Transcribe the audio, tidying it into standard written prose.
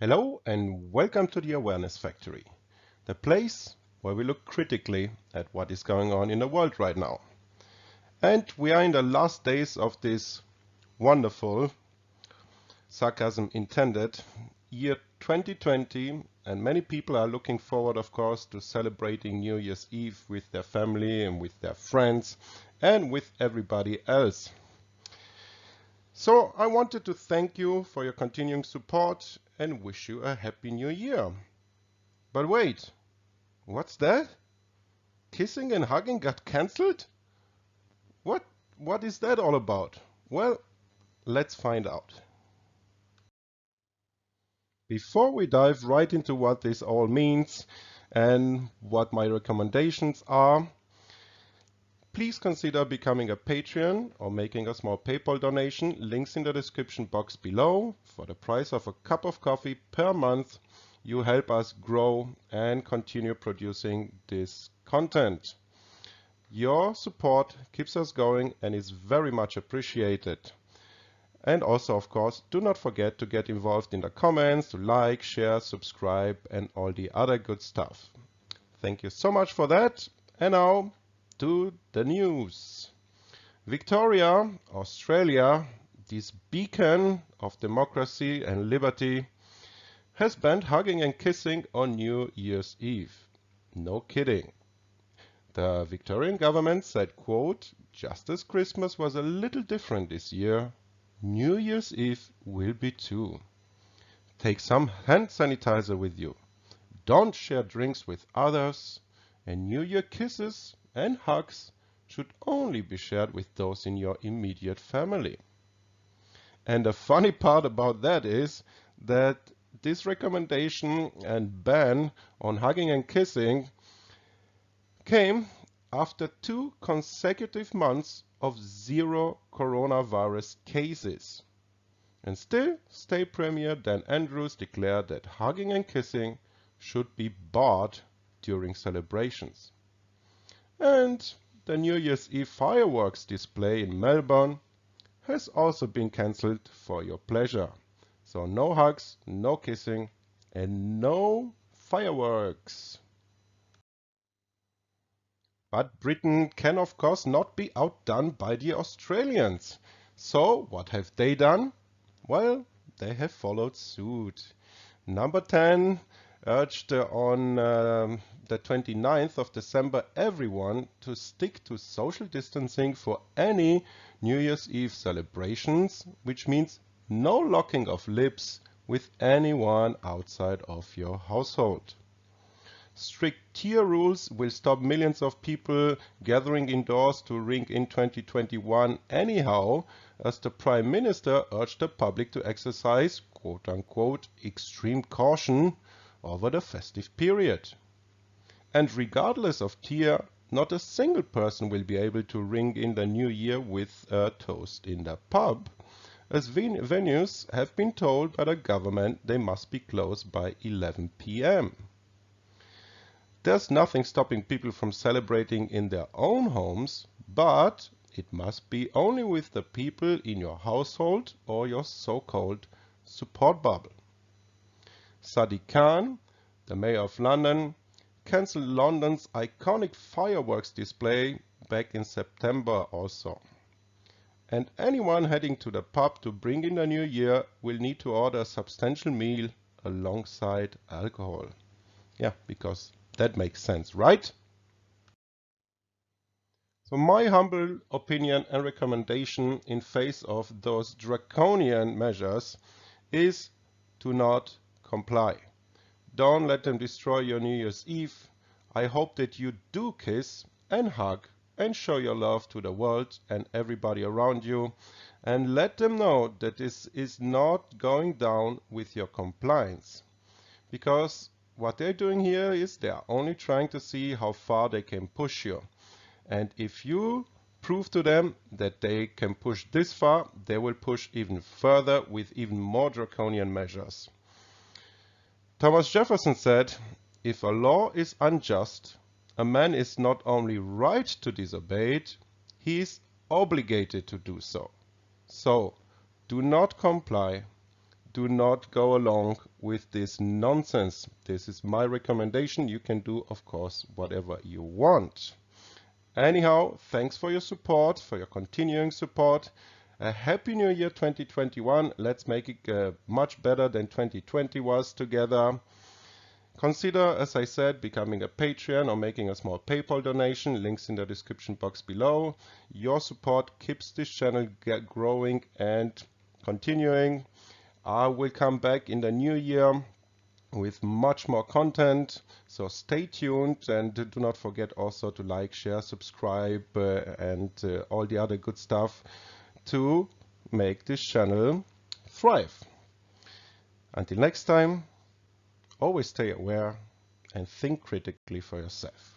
Hello and welcome to the Awareness Factory, the place where we look critically at what is going on in the world right now. And we are in the last days of this wonderful, sarcasm intended, year 2020, and many people are looking forward, of course, to celebrating New Year's Eve with their family and with their friends and with everybody else. So I wanted to thank you for your continuing support and wish you a happy new year. But wait, what's that? Kissing and hugging got cancelled? What what is that all about? Well, let's find out. Before we dive right into what this all means and what my recommendations are, please consider becoming a Patreon or making a small PayPal donation. Links in the description box below. For the price of a cup of coffee per month, you help us grow and continue producing this content. Your support keeps us going and is very much appreciated. And also, of course, do not forget to get involved in the comments, to like, share, subscribe, and all the other good stuff. Thank you so much for that. And now to the news. Victoria, Australia, this beacon of democracy and liberty, has banned hugging and kissing on New Year's Eve. No kidding. The Victorian government said, quote, "Just as Christmas was a little different this year, New Year's Eve will be too. Take some hand sanitizer with you. Don't share drinks with others, and New Year kisses and hugs should only be shared with those in your immediate family." And the funny part about that is that this recommendation and ban on hugging and kissing came after 2 consecutive months of 0 coronavirus cases. And still, State Premier Dan Andrews declared that hugging and kissing should be barred during celebrations. And the New Year's Eve fireworks display in Melbourne has also been cancelled for your pleasure. So no hugs, no kissing, and no fireworks. But Britain can of course not be outdone by the Australians. So what have they done? Well, they have followed suit. Number 10 urged on the 29th of December everyone to stick to social distancing for any New Year's Eve celebrations, which means no locking of lips with anyone outside of your household. Strict tier rules will stop millions of people gathering indoors to ring in 2021 anyhow, as the Prime Minister urged the public to exercise, quote-unquote, extreme caution over the festive period. And regardless of tier, not a single person will be able to ring in the new year with a toast in the pub, as venues have been told by the government they must be closed by 11 p.m. There's nothing stopping people from celebrating in their own homes, but it must be only with the people in your household or your so-called support bubble. Sadiq Khan, the mayor of London, cancelled London's iconic fireworks display back in September also. And anyone heading to the pub to bring in the new year will need to order a substantial meal alongside alcohol. Yeah, because that makes sense, right? So my humble opinion and recommendation in face of those draconian measures is to not comply. Don't let them destroy your New Year's Eve. I hope that you do kiss and hug and show your love to the world and everybody around you, and let them know that this is not going down with your compliance. Because what they're doing here is they are only trying to see how far they can push you. And if you prove to them that they can push this far, they will push even further with even more draconian measures. Thomas Jefferson said, "If a law is unjust, a man is not only right to disobey it, he is obligated to do so. So, do not comply. do not go along with this nonsense. This is my recommendation. You can do, of course, whatever you want. Anyhow, thanks for your support, for your continuing support. A happy new year 2021. Let's make it much better than 2020 was together. Consider, as I said, becoming a Patreon or making a small PayPal donation. Links in the description box below. Your support keeps this channel growing and continuing. I will come back in the new year with much more content, so stay tuned, and do not forget also to like, share, subscribe, and all the other good stuff to make this channel thrive. Until next time, always stay aware and think critically for yourself.